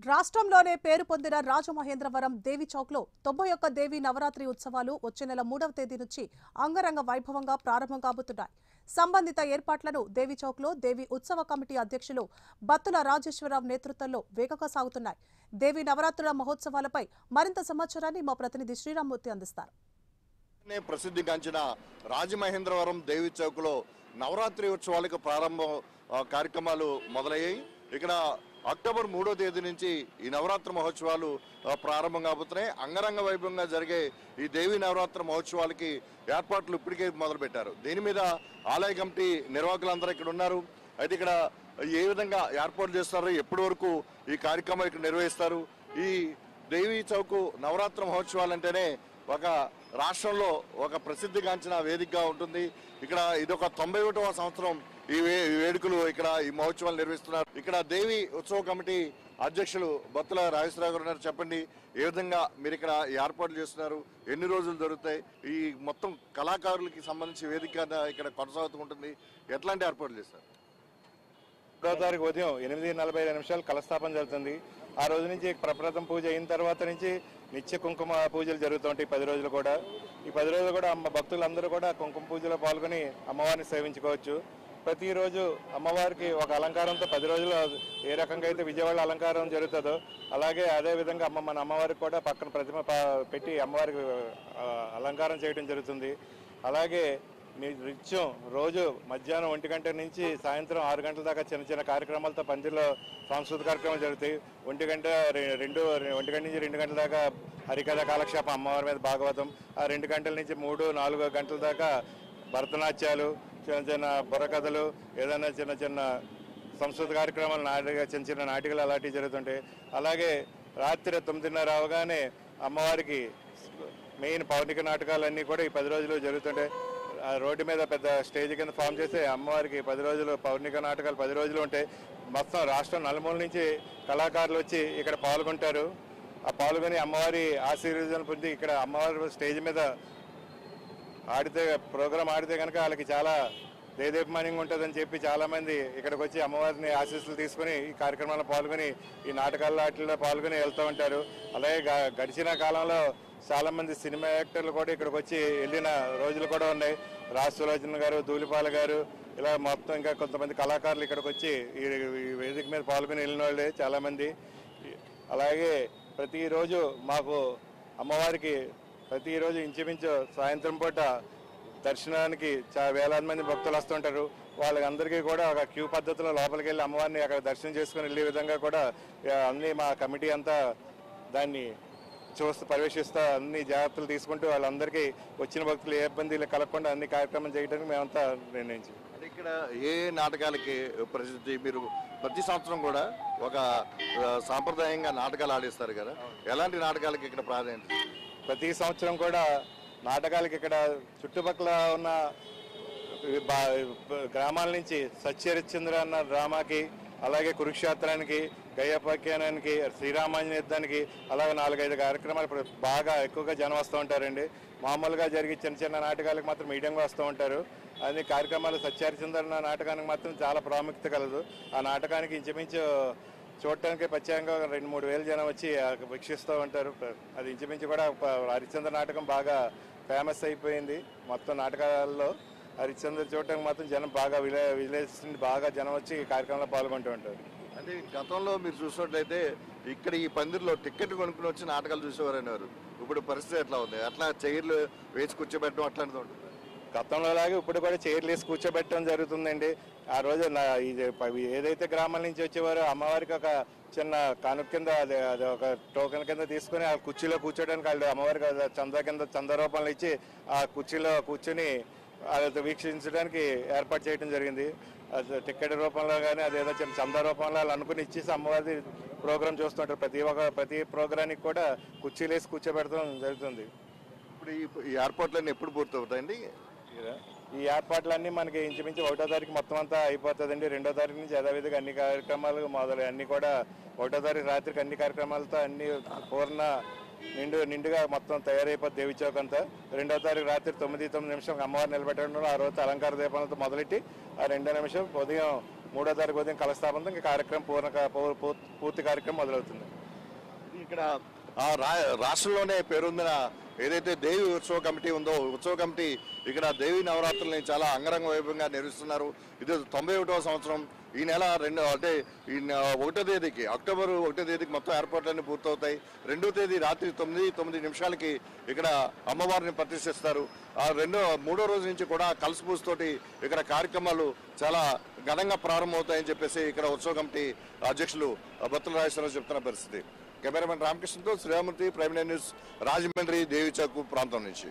రాష్ట్రంలోనే పేరు పొందిన రాజమహేంద్రవరం దేవి చౌక్లో 91 దేవి నవరాత్రి ఉత్సవాలు వచ్చే నెల 3వ తేదీ నుంచి అంగరంగ వైభవంగా ప్రారంభం కాబోతున్నాయి. సంబంధిత ఏర్పాట్లను దేవి చౌక్లో దేవి ఉత్సవ కమిటీ అధ్యక్షులు బత్తుల రాజేశ్వరరావు నేతృత్వంలో వేగంగా సాగుతున్నాయి. దేవి నవరాత్రుల మహోత్సవాలపై మరింత సమాచారాన్ని మా ప్రతినిధి శ్రీరామ్మూర్తి అందిస్తారు. ప్రసిద్ధిగాంచిన రాజమహేంద్రవరం దేవి చౌక్లో నవరాత్రి ఉత్సవాలకు ప్రారంభం కార్యక్రమాలు మొదలయ్యాయి. ఇక్కడ అక్టోబర్ 3వ తేదీ నుంచి ఈ నవరాత్రి మహోత్సవాలు ప్రారంభం కాబోతున్నాయి. అంగరంగ వైభవంగా జరిగే ఈ దేవి నవరాత్రి మహోత్సవాలకి ఏర్పాట్లు ఇప్పటికే మొదలుపెట్టారు. దీని మీద ఆలయ కమిటీ నిర్వాహకులందరూ ఇక్కడ ఉన్నారు. అయితే ఇక్కడ ఏ విధంగా ఏర్పాటు చేస్తారు, ఎప్పటి వరకు ఈ కార్యక్రమం ఇక్కడ నిర్వహిస్తారు, ఈ దేవి చౌక్ నవరాత్రి మహోత్సవాలు అంటేనే ఒక రాష్ట్రంలో ఒక ప్రసిద్ధిగాంచిన వేదికగా ఉంటుంది. ఇక్కడ ఇదొక 91వ సంవత్సరం ఈ వేడుకలు ఇక్కడ ఈ మహోత్సవాలు నిర్వహిస్తున్నారు. ఇక్కడ దేవి ఉత్సవ కమిటీ అధ్యక్షులు బత్తుల రాజేశ్వరరావు గారు ఉన్నారు. చెప్పండి, ఏ విధంగా మీరు ఇక్కడ ఏర్పాట్లు చేస్తున్నారు, ఎన్ని రోజులు జరుగుతాయి, ఈ మొత్తం కళాకారులకి సంబంధించి వేదిక ఇక్కడ కొనసాగుతూ ఉంటుంది, ఎట్లాంటి ఏర్పాట్లు చేస్తారు? 2వ తారీఖు ఉదయం 8:45 కలస్థాపన జరుగుతుంది. ఆ రోజు నుంచి ప్రప్రథమ పూజ అయిన తర్వాత నుంచి నిత్య కుంకుమ పూజలు జరుగుతూ ఉంటాయి. 10 రోజులు కూడా ఈ 10 రోజులు కూడా భక్తులందరూ కూడా కుంకుమ పూజలో పాల్గొని అమ్మవారిని సేవించుకోవచ్చు. ప్రతిరోజు అమ్మవారికి ఒక అలంకారంతో 10 రోజులు ఏ రకంగా అయితే విజయవాడ అలంకారం జరుగుతుందో అలాగే అదేవిధంగా మన అమ్మవారికి కూడా పక్కన ప్రతిమ పెట్టి అమ్మవారికి అలంకారం చేయడం జరుగుతుంది. అలాగే నిత్యం రోజు మధ్యాహ్నం 1 గంట నుంచి సాయంత్రం 6 గంటల దాకా చిన్న చిన్న కార్యక్రమాలతో పందిరిలో సాంస్కృతిక కార్యక్రమాలు జరుగుతాయి. 1 గంట నుంచి 2 గంటల దాకా హరికథ కాలక్షేపం, అమ్మవారి మీద భాగవతం. ఆ 2 గంటల నుంచి 3-4 గంటల దాకా భరతనాట్యాలు, చిన్న చిన్న బుర్రకథలు, ఏదైనా చిన్న చిన్న సంస్కృత కార్యక్రమాలు, చిన్న చిన్న నాటికలు అలాంటివి జరుగుతుంటాయి. అలాగే రాత్రి 9:30 అవగానే అమ్మవారికి మెయిన్ పౌర్ణిక నాటకాలన్నీ కూడా ఈ 10 రోజులు జరుగుతుంటాయి. రోడ్డు మీద పెద్ద స్టేజ్ కింద ఫామ్ చేసి అమ్మవారికి 10 రోజులు పౌర్ణిక నాటకాలు 10 రోజులు ఉంటాయి. మొత్తం రాష్ట్రం నలుమూల నుంచి కళాకారులు వచ్చి ఇక్కడ పాల్గొంటారు. ఆ పాల్గొని అమ్మవారి ఆశీర్వాదాలు పొంది ఇక్కడ అమ్మవారి స్టేజ్ మీద ప్రోగ్రాం ఆడితే కనుక వాళ్ళకి చాలా దేదీప్యమానంగా ఉంటుందని చెప్పి చాలామంది ఇక్కడికి వచ్చి అమ్మవారిని ఆశీస్సులు తీసుకుని ఈ కార్యక్రమాల్లో పాల్గొని ఈ నాటకాల్లో వాటిల్లో పాల్గొని వెళ్తూ ఉంటారు. అలాగే గడిచిన కాలంలో చాలామంది సినిమా యాక్టర్లు కూడా ఇక్కడికి వచ్చి వెళ్ళిన రోజులు కూడా ఉన్నాయి. రాజసులోచన గారు, ధూళిపాల గారు, ఇలా మొత్తం ఇంకా కొంతమంది కళాకారులు ఇక్కడికి వచ్చి ఈ వేదిక మీద పాల్గొని వెళ్ళిన వాళ్ళే చాలామంది. అలాగే ప్రతిరోజు మాకు అమ్మవారికి ప్రతిరోజు ఇంచుమించు సాయంత్రం పూట దర్శనానికి వేలాది మంది భక్తులు వస్తుంటారు. వాళ్ళందరికీ కూడా ఒక క్యూ పద్ధతిలో లోపలికి వెళ్ళి అమ్మవారిని అక్కడ దర్శనం చేసుకుని వెళ్ళే విధంగా కూడా అన్ని మా కమిటీ అంతా దాన్ని పర్యవేక్షిస్తూ అన్ని జాగ్రత్తలు తీసుకుంటూ వాళ్ళందరికీ వచ్చిన భక్తులు ఏ ఇబ్బందులు కలగకుండా అన్ని కార్యక్రమం చేయడానికి మేమంతా నిర్ణయించాం. ఇక్కడ ఏ నాటకాలకి ప్రసిద్ధి? మీరు ప్రతి సంవత్సరం కూడా ఒక సాంప్రదాయంగా నాటకాలు ఆడిస్తారు కదా, ఎలాంటి నాటకాలకి ఇక్కడ ప్రాధాన్యత? ప్రతి సంవత్సరం కూడా నాటకాలకి ఇక్కడ చుట్టుపక్కల ఉన్న గ్రామాల నుంచి సత్యహరిశ్చంద్ర అన్న డ్రామాకి, అలాగే కురుక్షేత్రానికి, గయ్యపాఖ్యానానికి, శ్రీరామాంజనేయ యుద్ధానికి అలాగే 4-5 కార్యక్రమాలు బాగా ఎక్కువగా జనం వస్తూ ఉంటారండి. మామూలుగా జరిగే చిన్న చిన్న నాటకాలకు మాత్రం మీడియంగా వస్తూ ఉంటారు. అన్ని కార్యక్రమాలు సత్యహరిశ్చంద్ర నాటకానికి మాత్రం చాలా ప్రాముఖ్యత కలదు. ఆ నాటకానికి ఇంచుమించు చూడటానికి ప్రత్యేకంగా 2-3 వేల జనం వచ్చి వీక్షిస్తూ ఉంటారు. అది ఇంచుమించు కూడా హరిశ్చంద్ర నాటకం బాగా ఫేమస్ అయిపోయింది. మొత్తం నాటకాల్లో హరిశ్చంద్ర చూడటానికి మాత్రం జనం బాగా విలేజ్ నుండి బాగా జనం వచ్చి ఈ కార్యక్రమంలో పాల్గొంటూ ఉంటారు. అంటే గతంలో మీరు చూసినట్లయితే ఇక్కడ ఈ పందిరిలో టికెట్ కొనుక్కుని వచ్చి నాటకాలు చూసేవారనేవారు. ఇప్పుడు పరిస్థితి ఎట్లా ఉంది? అట్లా చైర్లు వేసి కూర్చోబెట్టడం అట్లాంటిది ఉంటుంది? గతంలో లాగే ఇప్పుడు కూడా చైర్లు వేసి కూర్చోబెట్టడం జరుగుతుందండి. ఆ రోజు ఏదైతే గ్రామాల నుంచి వచ్చేవారో అమ్మవారికి ఒక చిన్న కానుక కింద అది ఒక టోకెన్ కింద తీసుకుని ఆ కుర్చీలో కూర్చోడానికి వాళ్ళు అమ్మవారికి చంద రూపంలో ఇచ్చి ఆ కుర్చీలో కూర్చొని వీక్షించడానికి ఏర్పాటు చేయడం జరిగింది. టికెట్ రూపంలో కానీ అదేదో చిన్న చందా రూపంలో వాళ్ళు అనుకుని ఇచ్చేసి అమ్మవారి ప్రోగ్రాం చూస్తుంటారు. ప్రతి ప్రోగ్రానికి కూడా కుర్చీలు వేసి కూర్చోబెడతాం జరుగుతుంది. ఇప్పుడు ఈ ఏర్పాట్లన్నీ ఎప్పుడు పూర్తవుతాయండి? ఈ ఏర్పాట్లన్నీ మనకి ఇంచుమించు 1వ తారీఖు మొత్తం అంతా అయిపోతుందండి. 2వ తారీఖు నుంచి యథావిధిగా అన్ని కార్యక్రమాలు మొదలు అన్నీ కూడా 1వ తారీఖు రాత్రికి అన్ని కార్యక్రమాలతో అన్ని పూర్ణ నిండుగా మొత్తం తయారైపోతుంది దేవి చౌక్ అంతా. 2వ తారీఖు రాత్రి 9:09 అమ్మవారు నిలబెట్టడం, ఆ రోజు అలంకార దీపాలతో మొదలెట్టి ఆ 2వ నిమిషం ఉదయం 3వ తారీఖు ఉదయం కలస్థాపనతో ఇంకా కార్యక్రమం పూర్తి కార్యక్రమం మొదలవుతుంది. ఇక్కడ రాష్ట్రంలోనే పేరొందిన ఏదైతే దేవి ఉత్సవ కమిటీ ఉందో ఉత్సవ కమిటీ ఇక్కడ దేవి నవరాత్రులని చాలా అంగరంగ వైభవంగా నిర్వహిస్తున్నారు. ఇది 91వ సంవత్సరం. ఈ నెల 1వ తేదీకి అక్టోబర్ 1వ తేదీకి మొత్తం ఏర్పాట్లన్నీ పూర్తవుతాయి. 2వ తేదీ రాత్రి 9 ఇక్కడ అమ్మవారిని ప్రతిష్ఠిస్తారు. 3వ రోజు నుంచి కూడా కలశ పూజతోటి ఇక్కడ కార్యక్రమాలు చాలా ఘనంగా ప్రారంభమవుతాయని చెప్పేసి ఇక్కడ ఉత్సవ కమిటీ అధ్యక్షులు బత్తుల రాజేశ్వరరావు చెప్తున్న పరిస్థితి. కెమెరామెన్ రామకృష్ణతో శ్రీరామూర్తి, ప్రైమ్ న్యూస్, రాజమండ్రి, దేవి చౌక్ ప్రాంతం నుంచి.